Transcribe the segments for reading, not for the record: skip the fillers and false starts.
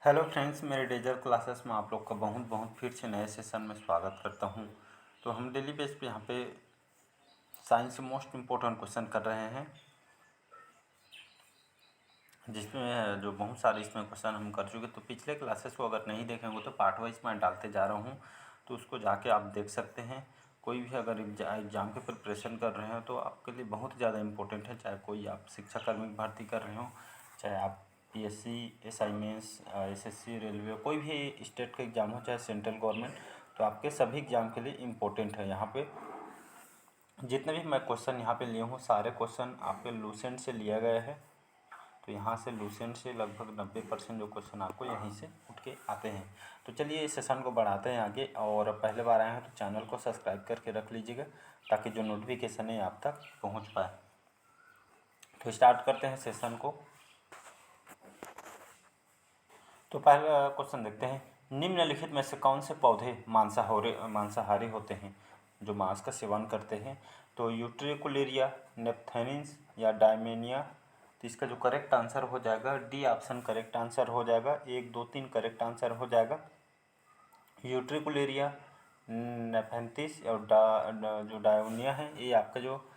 Hello friends, मेरे डेजर classes में आप लोग का बहुत बहुत फिर से नए सेशन में स्वागत करता हूं। तो हम डेली बेस पे यहाँ पे साइंस से मोस्ट इम्पोर्टेंट क्वेश्चन कर रहे हैं, जिसमें जो बहुत सारे इसमें क्वेश्चन हम कर चुके। तो पिछले क्लासेस को अगर नहीं देखेंगे तो पार्ट वाइज मैं डालते जा रहा हूँ, तो उसको जाके आप देख सकते हैं। कोई भी अगर एग्ज़ाम के प्रिपरेशन कर रहे हो तो आपके लिए बहुत ज़्यादा इम्पोर्टेंट है। चाहे कोई आप शिक्षाकर्मी की भर्ती कर रहे हो, चाहे आप PSC, SI mains, SSC, railway, कोई भी स्टेट का एग्ज़ाम हो, चाहे सेंट्रल गवर्नमेंट, तो आपके सभी एग्ज़ाम के लिए इम्पोर्टेंट है। यहाँ पे जितने भी मैं क्वेश्चन यहाँ पे लिए हूँ, सारे क्वेश्चन आपके लूसेंट से लिया गया है। तो यहाँ से लूसेंट से लगभग 90% जो क्वेश्चन आपको यहीं से उठ के आते हैं। तो चलिए इस सेशन को बढ़ाते हैं आगे, और पहले बार आए हैं तो चैनल को सब्सक्राइब करके रख लीजिएगा, ताकि जो नोटिफिकेशन है आप तक पहुँच पाए। तो स्टार्ट करते हैं सेशन को। तो पहला क्वेश्चन देखते हैं, निम्नलिखित में से कौन से पौधे मांसाहारी होते हैं, जो मांस का सेवन करते हैं? तो यूट्रिकुलेरिया, नेपथेनिन्स या डायमेनिया। तो इसका जो करेक्ट आंसर हो जाएगा डी ऑप्शन करेक्ट आंसर हो जाएगा। 1, 2, 3 करेक्ट आंसर हो जाएगा। यूट्रिकुलेरिया, नेफेंथिस और जो डायोनिया है, ये आपका जो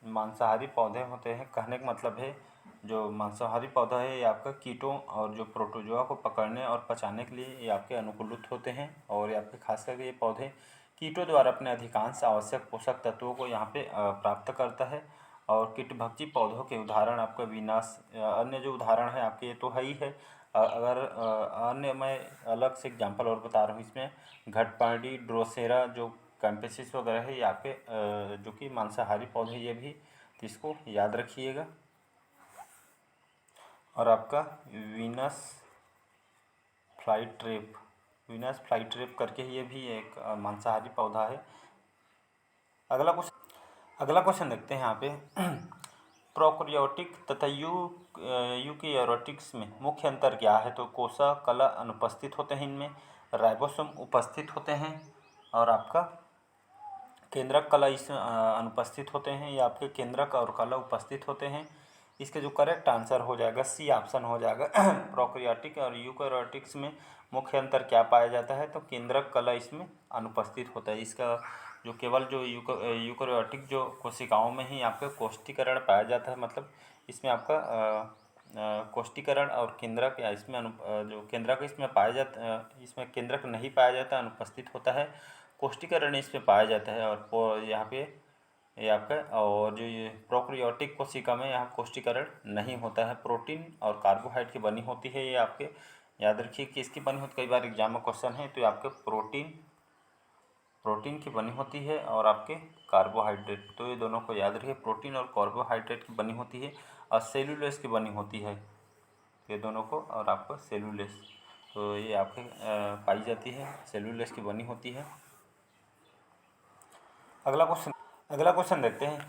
मांसाहारी पौधे होते हैं। कहने का मतलब है, जो मांसाहारी पौधा है ये आपका कीटों और जो प्रोटोजोआ को पकड़ने और पचाने के लिए ये आपके अनुकूलित होते हैं। और ये आपके खास करके ये पौधे कीटों द्वारा अपने अधिकांश आवश्यक पोषक तत्वों को यहाँ पे प्राप्त करता है। और कीटभक्षी पौधों के उदाहरण आपका विनाश, अन्य जो उदाहरण है आपके, ये तो है ही है। अगर अन्य मैं अलग से एग्जांपल और बता रहा हूँ इसमें, घटपर्णी, ड्रोसेरा, जो कैंपेसिस वगैरह है, ये आपके जो कि मांसाहारी पौधे, ये भी, तो इसको याद रखिएगा। और आपका वीनस फ्लाईट्रेप करके ये भी एक मांसाहारी पौधा है। अगला क्वेश्चन देखते हैं यहाँ पे। प्रोकैरियोटिक तथा यूकेरियोटिक्स में मुख्य अंतर क्या है? तो कोशा कला अनुपस्थित होते हैं इनमें, राइबोसोम उपस्थित होते हैं, और आपका केंद्रक कला इसमें अनुपस्थित होते हैं, या आपके केंद्रक और कला उपस्थित होते हैं। इसके जो करेक्ट आंसर हो जाएगा सी ऑप्शन हो जाएगा। प्रोकैरियोटिक और यूकेरियोटिक्स में मुख्य अंतर क्या पाया जाता है? तो केंद्रक कला इसमें अनुपस्थित होता है। इसका जो केवल जो यूकेरियोटिक जो कोशिकाओं में ही आपका कोष्ठीकरण पाया जाता है, मतलब इसमें आपका कोष्ठीकरण और केंद्रक, या इसमें जो केंद्रक इसमें पाया जाता, इसमें केंद्रक नहीं पाया जाता, अनुपस्थित होता है। कोष्ठीकरण इसमें पाया जाता है। और यहाँ पे ये आपका, और जो ये प्रोकैरियोटिक कोशिका में यहाँ कोष्ठीकरण नहीं होता है। प्रोटीन और कार्बोहाइड्रेट की बनी होती है ये आपके, याद रखिए कि इसकी बनी होती, कई बार एग्जाम में क्वेश्चन है, तो ये आपके प्रोटीन की बनी होती है और आपके कार्बोहाइड्रेट, तो ये दोनों को याद रखिए, प्रोटीन और कार्बोहाइड्रेट की बनी होती है, और सेलुलोज की बनी होती है, ये दोनों को, और आपका सेलुलोज, तो ये आपके पाई जाती है, सेलुलोज की बनी होती है। अगला क्वेश्चन देखते हैं,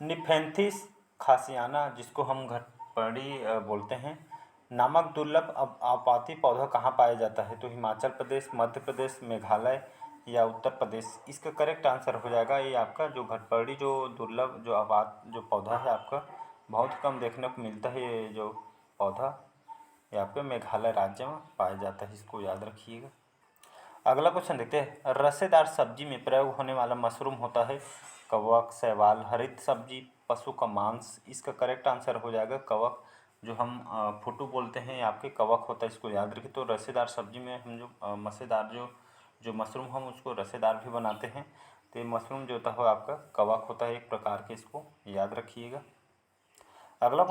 निफेंथिस खासियाना, जिसको हम घटपर्णी बोलते हैं, नामक दुर्लभ आपाती पौधा कहाँ पाया जाता है? तो हिमाचल प्रदेश, मध्य प्रदेश, मेघालय या उत्तर प्रदेश। इसका करेक्ट आंसर हो जाएगा ये आपका जो घटपर्णी, जो दुर्लभ जो आपात जो पौधा है आपका, बहुत कम देखने को मिलता है। ये जो पौधा ये आपके मेघालय राज्य में पाया जाता है, इसको याद रखिएगा। अगला क्वेश्चन देखते हैं, रसेदार सब्जी में प्रयोग होने वाला मशरूम होता है? कवक, शैवाल, हरित सब्जी, पशु का मांस। इसका करेक्ट आंसर हो जाएगा कवक, जो हम फुटू बोलते हैं, आपके कवक होता है, इसको याद रखिए। तो रसेदार सब्जी में हम जो मसेदार जो मशरूम हम उसको रसेदार भी बनाते हैं, तो ये मशरूम जो होता है आपका कवक होता है एक प्रकार के, इसको याद रखिएगा। अगला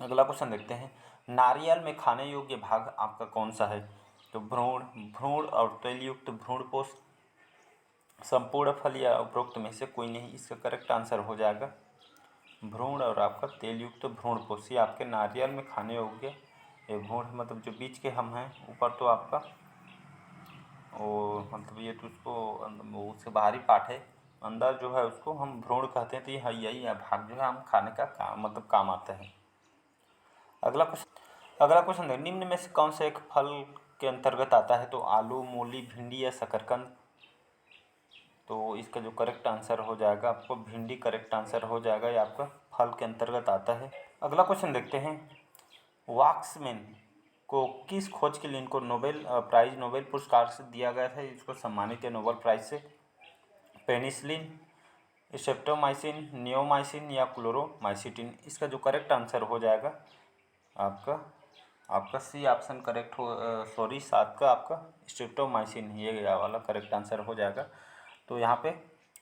अगला क्वेश्चन देखते हैं, नारियल में खाने योग्य भाग आपका कौन सा है? तो भ्रूण और तेलयुक्त भ्रूणपोष, संपूर्ण फल, या उपरोक्त में से कोई नहीं। इसका करेक्ट आंसर हो जाएगा भ्रूण और आपका तेलयुक्त भ्रूणपोष। ये आपके नारियल में खाने योग्य ये भ्रूण, मतलब जो बीच के हम हैं, ऊपर तो आपका वो, मतलब ये तो उसको वो उससे बाहरी पार्ट है, अंदर जो है उसको हम भ्रूण कहते हैं। तो ये यही भाग जो है हम खाने का मतलब काम आता है। अगला क्वेश्चन है, निम्न में से कौन सा एक फल के अंतर्गत आता है? तो आलू, मूली, भिंडी या शकरकंद। तो इसका जो करेक्ट आंसर हो जाएगा आपको भिंडी करेक्ट आंसर हो जाएगा, ये आपका फल के अंतर्गत आता है। अगला क्वेश्चन देखते हैं, वॉक्समैन को किस खोज के लिए इनको नोबेल प्राइज़ नोबेल पुरस्कार से दिया गया था, इसको सम्मानित किया नोबेल प्राइज़ से? पेनिसिलिन, स्ट्रेप्टोमाइसिन, नियोमाइसिन या क्लोरोमाइसिटिन? इसका जो करेक्ट आंसर हो जाएगा आपका आपका सी ऑप्शन करेक्ट हो, सॉरी 7 का आपका स्ट्रेप्टोमाइसिन, ये वाला करेक्ट आंसर हो जाएगा। तो यहाँ पे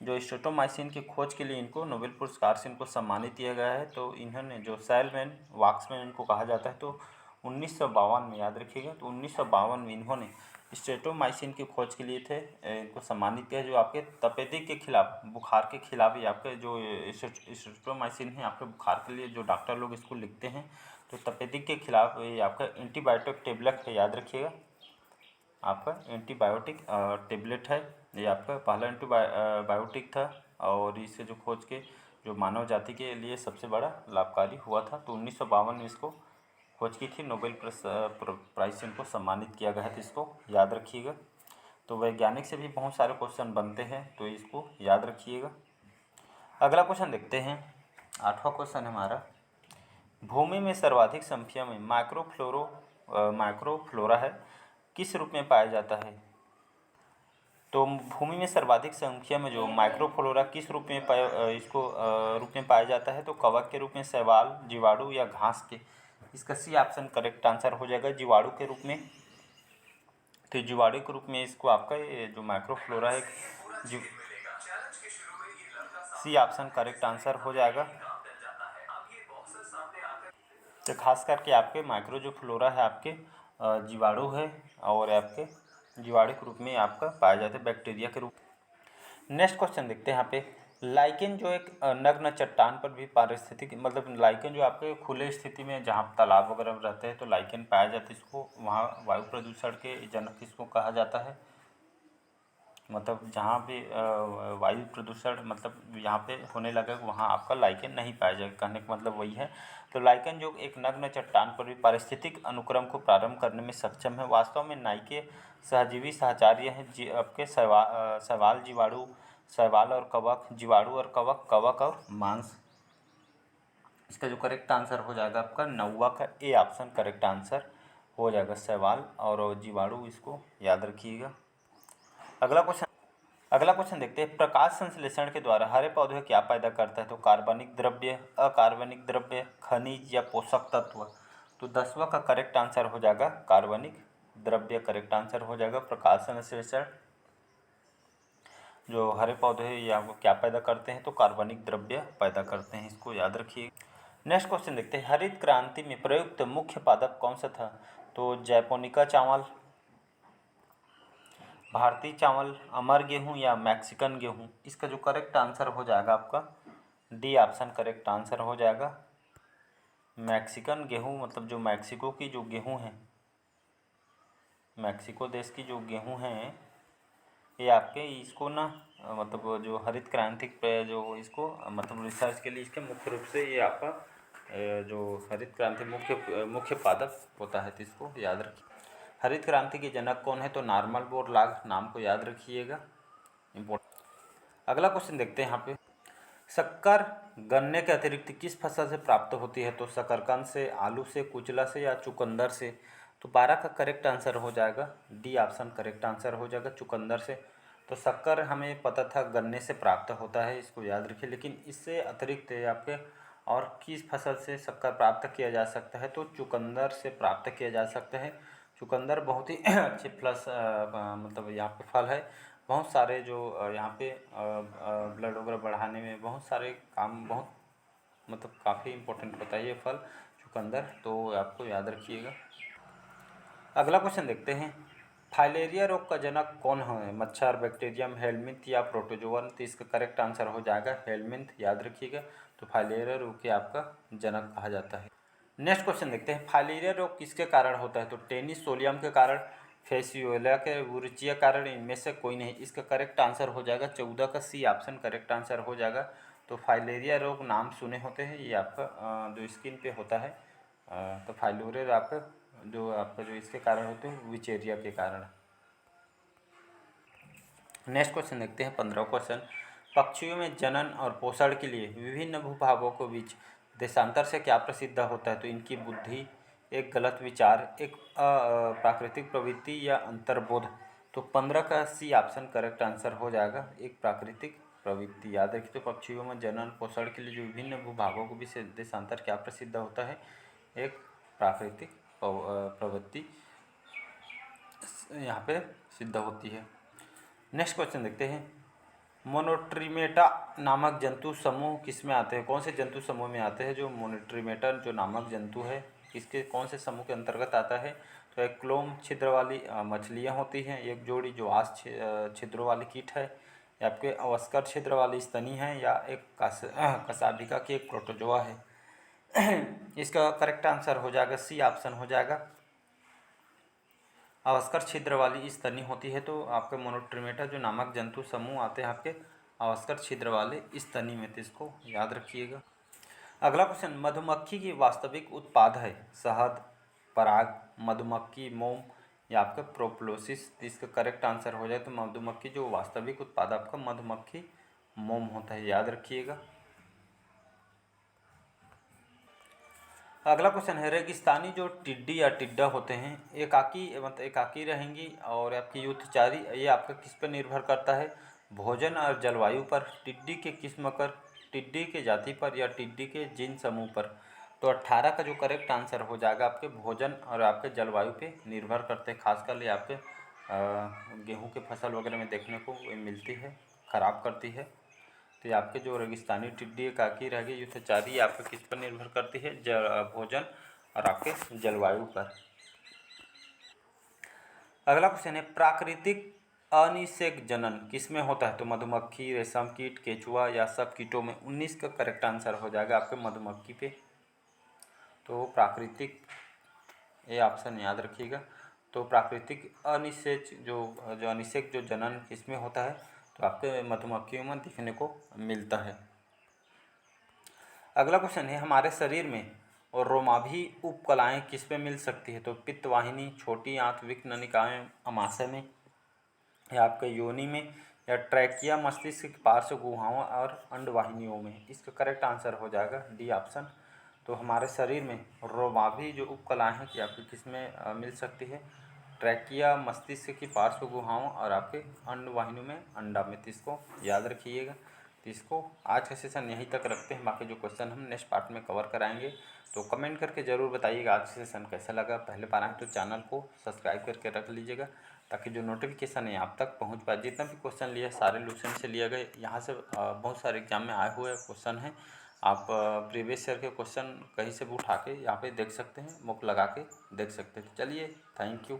जो स्ट्रेप्टोमाइसिन की खोज के लिए इनको नोबेल पुरस्कार से इनको सम्मानित किया गया है। तो इन्होंने जो सैलमैन वाक्समैन इनको कहा जाता है, तो 1952 में, याद रखिएगा, तो 1952 में इन्होंने स्ट्रेप्टोमाइसिन की खोज के लिए थे इनको सम्मानित किया, जो आपके तपेदिक के खिलाफ, बुखार के खिलाफ ही आपके जो स्ट्रेप्टोमाइसिन है आपके बुखार के लिए जो डॉक्टर लोग इसको लिखते हैं, तो तपेदिक के खिलाफ ये आपका एंटीबायोटिक टेबलेट है, याद रखिएगा, आपका एंटीबायोटिक टेबलेट है। ये आपका पहला एंटीबायोटिक था और इससे जो खोज के जो मानव जाति के लिए सबसे बड़ा लाभकारी हुआ था। तो 1952 में इसको खोज की थी, नोबेल प्राइज़ से इनको सम्मानित किया गया था, इसको याद रखिएगा। तो वैज्ञानिक से भी बहुत सारे क्वेश्चन बनते हैं, तो इसको याद रखिएगा। अगला क्वेश्चन देखते हैं, 8वां क्वेश्चन हमारा, भूमि में सर्वाधिक संख्या में माइक्रोफ्लोरा है किस रूप में पाया जाता है? तो भूमि में सर्वाधिक संख्या में जो माइक्रोफ्लोरा किस रूप में रूप में पाया जाता है? तो कवक के रूप में, शैवाल, जीवाणु या घास के? इसका सी ऑप्शन करेक्ट आंसर हो जाएगा, जीवाणु के रूप में। तो जीवाणु के रूप में इसको आपका ये जो माइक्रोफ्लोरा है जी, सी ऑप्शन करेक्ट आंसर हो जाएगा। तो खास करके आपके माइक्रो जो फ्लोरा है आपके जीवाणु है और आपके जीवाणु के रूप में आपका पाया जाता है, बैक्टीरिया के रूप। नेक्स्ट क्वेश्चन देखते हैं यहाँ पे, लाइकेन जो एक नग्न चट्टान पर भी पारिस्थितिक, मतलब लाइकेन जो आपके खुले स्थिति में जहाँ तालाब वगैरह रहते हैं तो लाइकेन पाया जाता है, इसको वहाँ वायु प्रदूषण के जनक इसको कहा जाता है। मतलब जहाँ भी वायु प्रदूषण मतलब यहाँ पे होने लगा वहाँ आपका लाइकेन नहीं पाया जाएगा, कहने का मतलब वही है। तो लाइकेन जो एक नग्न चट्टान पर भी पारिस्थितिक अनुक्रम को प्रारंभ करने में सक्षम है। वास्तव में नाइके सहजीवी साहचर्य हैं आपके शैवाल, जीवाणु, शैवाल और कवक, जीवाणु और कवक, कवक और मांस। इसका जो करेक्ट आंसर हो जाएगा आपका 9वां का ए ऑप्शन करेक्ट आंसर हो जाएगा, शैवाल और जीवाणु, इसको याद रखिएगा। अगला क्वेश्चन देखते हैं, प्रकाश संश्लेषण के द्वारा हरे पौधे क्या पैदा करता है? तो कार्बनिक द्रव्य, अकार्बनिक द्रव्य, खनिज या पोषक तत्व? तो 10वां का करेक्ट आंसर हो जाएगा कार्बनिक द्रव्य, करेक्ट आंसर हो जाएगा। प्रकाश संश्लेषण जो हरे पौधे या वो क्या पैदा करते हैं? तो कार्बनिक द्रव्य पैदा करते हैं, इसको याद रखिए। नेक्स्ट क्वेश्चन देखते हैं, हरित क्रांति में प्रयुक्त मुख्य पादप कौन सा था? तो जैपोनिका चावल, भारतीय चावल, अमर गेहूं या मैक्सिकन गेहूं? इसका जो करेक्ट आंसर हो जाएगा आपका डी ऑप्शन करेक्ट आंसर हो जाएगा, मैक्सिकन गेहूं। मतलब जो मैक्सिको की जो गेहूं है, मैक्सिको देश की जो गेहूं है, ये आपके इसको ना मतलब जो हरित क्रांति पे जो इसको मतलब रिसर्च के लिए इसके मुख्य रूप से ये आपका जो हरित क्रांति मुख्य पादप होता है, तो इसको याद रखिए। हरित क्रांति के जनक कौन है? तो नॉर्मन बोरलॉग, नाम को याद रखिएगा, इम्पोर्टेंट। अगला क्वेश्चन देखते हैं यहाँ पे, शक्कर गन्ने के अतिरिक्त किस फसल से प्राप्त होती है? तो शकरकंद से, आलू से, कुचला से या चुकंदर से? तो 12 का करेक्ट आंसर हो जाएगा, डी ऑप्शन करेक्ट आंसर हो जाएगा, चुकंदर से। तो शक्कर हमें पता था गन्ने से प्राप्त होता है, इसको याद रखिए, लेकिन इससे अतिरिक्त आपके और किस फसल से शक्कर प्राप्त किया जा सकता है? तो चुकंदर से प्राप्त किया जा सकता है। चुकंदर बहुत ही अच्छे प्लस मतलब यहाँ पे फल है, बहुत सारे जो यहाँ पे ब्लड वगैरह बढ़ाने में बहुत सारे काम, बहुत मतलब काफ़ी इम्पोर्टेंट होता है ये फल चुकंदर, तो आपको याद रखिएगा। अगला क्वेश्चन देखते हैं, फाइलेरिया रोग का जनक कौन है? मच्छर, बैक्टीरियम, हेलमिंथ या प्रोटोजोवन? तो इसका करेक्ट आंसर हो जाएगा हेलमिंथ, याद रखिएगा। तो फाइलेरिया रोग के आपका जनक कहा जाता है। नेक्स्ट क्वेश्चन देखते हैं, फाइलेरिया रोग किसके कारण होता है? तो टेनिस सोलियम के कारण, फेसियोला के वुरचिया कारण, इनमें से कोई नहीं। इसका करेक्ट आंसर हो जाएगा 14 का सी ऑप्शन करेक्ट आंसर हो जाएगा। तो फाइलेरिया रोग नाम सुने होते हैं, ये आपका जो स्किन पे होता है, तो फाइलेरिया आपका जो इसके कारण होते हैं विचेरिया के कारण। नेक्स्ट क्वेश्चन देखते हैं 15वां क्वेश्चन, पक्षियों में जनन और पोषण के लिए विभिन्न भूभागों के बीच देशांतर से क्या प्रसिद्ध होता है? तो इनकी बुद्धि, एक गलत विचार, एक प्राकृतिक प्रवृत्ति या अंतर्बोध। तो 15 का सी ऑप्शन करेक्ट आंसर हो जाएगा, एक प्राकृतिक प्रवृत्ति। याद रखिए, तो पक्षियों में जनन पोषण के लिए जो विभिन्न भूभागों के बीच देशांतर क्या प्रसिद्ध होता है, एक प्राकृतिक प्रवृत्ति यहाँ पे सिद्ध होती है। नेक्स्ट क्वेश्चन देखते हैं, मोनोट्रिमेटा नामक जंतु समूह किस में आते हैं, कौन से जंतु समूह में आते हैं जो मोनोट्रिमेटा जो नामक जंतु है किसके कौन से समूह के अंतर्गत आता है। तो एक क्लोम छिद्र वाली मछलियाँ होती हैं, एक जोड़ी जो आस छिद्रों वाली कीट है, या आपके अवस्कर छिद्र वाली स्तनी है, या एक कसाभिका की एक प्रोटोजोआ है। इसका करेक्ट आंसर हो जाएगा सी ऑप्शन हो जाएगा, अवस्कर छिद्र वाली स्तनी होती है। तो आपके मोनोट्रिमेटा जो नामक जंतु समूह आते हैं आपके अवस्कर छिद्र वाले स्तनी में, तो इसको याद रखिएगा। अगला क्वेश्चन, मधुमक्खी की वास्तविक उत्पाद है शहद, पराग, मधुमक्खी मोम या आपका प्रोप्लोसिस। तो इसका करेक्ट आंसर हो जाए तो मधुमक्खी जो वास्तविक उत्पाद आपका मधुमक्खी मोम होता है, याद रखिएगा। अगला क्वेश्चन है, रेगिस्तानी जो टिड्डी या टिड्डा होते हैं एकाकी मतलब एकाकी रहेंगी और आपकी युद्धचारी, ये आपका किस पर निर्भर करता है, भोजन और जलवायु पर, टिड्डी के किस्म पर, टिड्डी के जाति पर या टिड्डी के जीन समूह पर। तो 18 का जो करेक्ट आंसर हो जाएगा आपके भोजन और आपके जलवायु पे निर्भर करते हैं। खासकर ये आपके गेहूँ के फसल वगैरह में देखने को मिलती है, ख़राब करती है। तो ये आपके जो रेगिस्तानी टिड्डी एकाकी रहेगी युद्धचारी, आपके किस पर निर्भर करती है, भोजन और आपके जलवायु पर। अगला क्वेश्चन है, प्राकृतिक अनिषेक जनन किस में होता है। तो मधुमक्खी, रेशम कीट, केचुआ या सब कीटों में। 19 का करेक्ट आंसर हो जाएगा आपके मधुमक्खी पे। तो प्राकृतिक ये ऑप्शन याद रखिएगा। तो प्राकृतिक अनिषेक जो अनिषेक जो जनन किसमें होता है, तो आपके मधुमक्खियों में दिखने को मिलता है। अगला क्वेश्चन है, हमारे शरीर में और रोमाभी उपकलाएँ किस में मिल सकती है। तो पित्तवाहिनी, छोटी आंत, विक्न अमाशय में, या आपके योनि में, या ट्रैकिया मस्तिष्क के पार्श्व गुहाओं और अंडवाहिनियों में। इसका करेक्ट आंसर हो जाएगा डी ऑप्शन। तो हमारे शरीर में रोमाभी जो उपकलाएँ हैं कि आपकी किस में मिल सकती है, ट्रैकिया मस्तिष्क की पार्श्व गुहाओं और आपके अंडवाहिनियों में, अंडा में। तो इसको याद रखिएगा। तो इसको आज का सेशन यहीं तक रखते हैं, बाकी जो क्वेश्चन हम नेक्स्ट पार्ट में कवर कराएंगे। तो कमेंट करके ज़रूर बताइएगा आज का सेशन कैसा लगा। पहले बार आए तो चैनल को सब्सक्राइब करके रख लीजिएगा ताकि जो नोटिफिकेशन है आप तक पहुंच पाए। जितना भी क्वेश्चन लिया सारे लूसेंट से लिया गए, यहाँ से बहुत सारे एग्जाम में आए हुए क्वेश्चन हैं। आप प्रीवियस ईयर के क्वेश्चन कहीं से भी उठा के यहाँ पे देख सकते हैं, मुक लगा के देख सकते हैं। तो चलिए, थैंक यू।